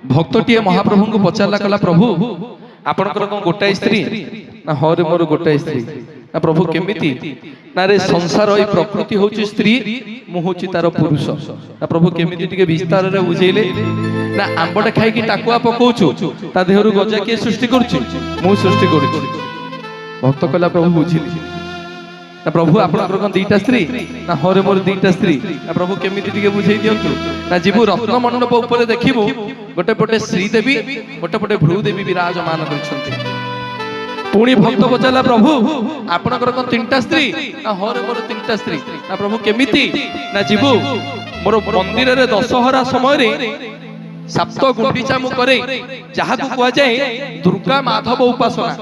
भक्तटीए महाप्रभु को पचारा कला प्रभु आपणकर कौन गोटाए स्त्री ना हरे मोर गोटाए स्त्री ना प्रभु केमिति ना रे संसार ए प्रकृति होची स्त्री मु होची तार पुरुष ना प्रभु केमिति टिके विस्तार रे बुझेले ना आंबटा खाई की टाकुआ पकोछु ता देहरु गजा के सृष्टि करछु मु सृष्टि करछु भक्त कला प्रभु बुझिली ना प्रभु आपणकर कौन दीटा स्त्री ना हरे मोर दीटा स्त्री ना प्रभु केमिति टिके बुझेई दियंतु ना जीवु रत्न मंडप ऊपर देखिबु गोटे पटे श्रीदेवी गोटे पटे भ्रूदेवी विराजमान करछन्ति पुणी भक्त पचारा प्रभु आपणकर कौन तीनटा स्त्री ना हरे मोर तीनटा स्त्री ना प्रभु केमिति ना जीवु मोर मंदिर रे दशहरा समय रे सप्त गुंडीचा मु करे जहा को कुआ जाए दुर्गा माधव उपासना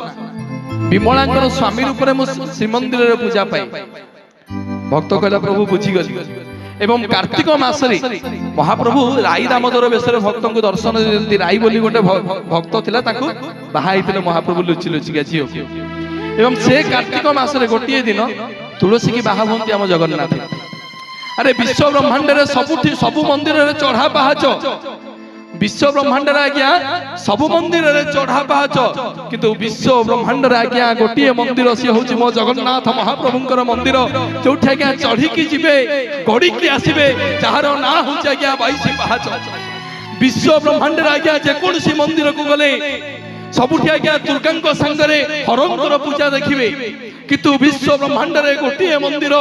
विमलांकर स्वामी रूप में श्रीमंदिर रे पूजा पाए भक्त कहला प्रभु बुझी गली एवं कार्तिक मासरे महाप्रभु राई दामोदर बेसरे भक्त को दर्शन देती राई बोली गोटे भक्त थिला ताकू बाहाइथिले महाप्रभु लुचि लुचिका झियो एवं से कार्तिक मासरे गोटिए दिन तुलसी की बाहा हुंती हम जगन्नाथ अरे विश्व ब्रह्मांड रे सबु मंदिर रे चढ़ा पहाच विश्व ब्रह्मांड रे आज्ञा सबु मंदिर रे चढ़ा पहाच किंतु विश्व ब्रह्मांड रे आज्ञा गोटिए मंदिर से होची मो जगन्नाथ महाप्रभुंकर मंदिर जोठी आज्ञा चढ़ी की जिवे गड़ी की आसीबे जहार ना होची आज्ञा 22 पहाच विश्व ब्रह्मांड रे आज्ञा जे कोनसी मंदिर को गले सबुठी आज्ञा दुर्गा संगरे हरंकर पूजा देखिबे किंतु विश्व ब्रह्मांड रे गोटिए मंदिर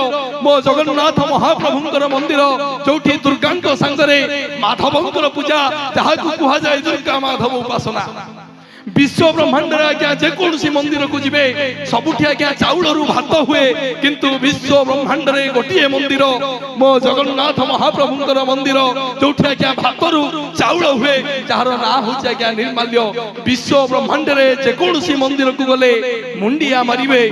मो जगन्नाथ महाप्रभुंकर मंदिर जोठी दुर्गा संगरे माधवंकर पूजा जहा को कुहा जाय दुर्गा माधव उपासना विश्व ब्रह्मांड रे आज्ञा जे कोनसी मंदिर को जिबे सबुठी आज्ञा चाउल रु भात हुए किंतु विश्व ब्रह्मांड रे गोटिए मंदिर मो जगन्नाथ महाप्रभुंकर मंदिर जोठी आज्ञा भात रु चाउल हुए जहार ना होची आज्ञा निर्माल्य विश्व ब्रह्मांड रे जे कोनसी मंदिर को गले मुंडिया मारिबे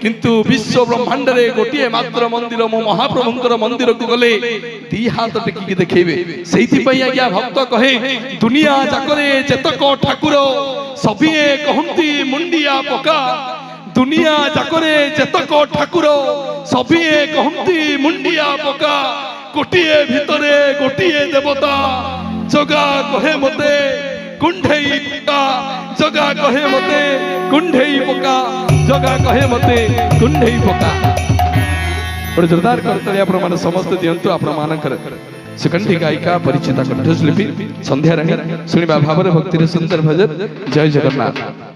किंतु विश्व ब्रह्मांड रे गोटिए मात्र मंदिर मो महाप्रभुंकर मंदिर को गले दी हाथ टेकी देखैबे सेहिति पई आज्ञा भक्त कहे दुनिया जाकरे जेतक ठाकुर सभिए कहती मुंडिया पका दुनिया जाकरे जेतक ठाकुर सभिए कहती मुंडिया पका गोटिए भितरे गोटिए देवता जगा कहे मते कुंढेई पका जगा कहे मते कुंढेई पका जगा कहे मते कुंढेई पका बड़े जोरदार करतले आपण माने समस्त दियंतु आपण मानकर सुकंठी गायिका परिचिता कंठस्लिपि संध्या रानी सुनिबा भावरे भक्ति रे सुंदर भजन जय जगन्नाथ।